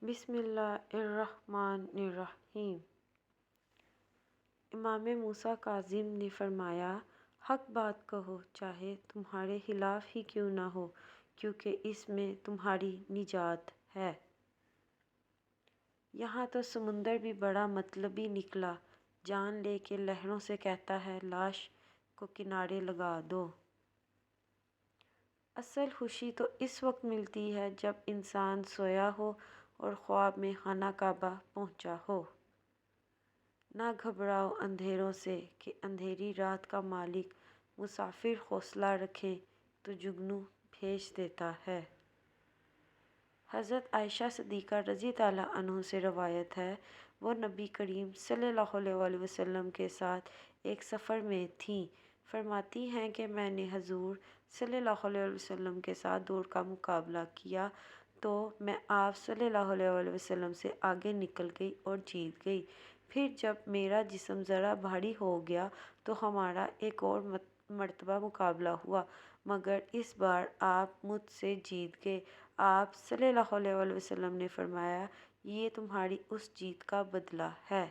بسم اللہ الرحمن الرحیم۔ امام موسیٰ کاظم نے فرمایا، حق بات کہو چاہے تمہارے خلاف ہی کیوں نہ ہو، کیونکہ اس میں تمہاری نجات ہے۔ یہاں تو سمندر بھی بڑا مطلبی نکلا، جان لے کے لہروں سے کہتا ہے لاش کو کنارے لگا دو۔ اصل خوشی تو اس وقت ملتی ہے جب انسان سویا ہو اور خواب میں خانہ کعبہ پہنچا ہو۔ نہ گھبراؤ اندھیروں سے کہ اندھیری رات کا مالک مسافر حوصلہ رکھیں تو جگنو بھیج دیتا ہے۔ حضرت عائشہ صدیقہ رضی اللہ عنہا سے روایت ہے، وہ نبی کریم صلی اللہ علیہ وسلم کے ساتھ ایک سفر میں تھیں۔ فرماتی ہیں کہ میں نے حضور صلی اللہ علیہ وسلم کے ساتھ دوڑ کا مقابلہ کیا تو میں آپ صلی اللہ علیہ وسلم سے آگے نکل گئی اور جیت گئی۔ پھر جب میرا جسم ذرا بھاری ہو گیا تو ہمارا ایک اور مرتبہ مقابلہ ہوا، مگر اس بار آپ مجھ سے جیت گئے۔ آپ صلی اللہ علیہ وسلم نے فرمایا، یہ تمہاری اس جیت کا بدلہ ہے۔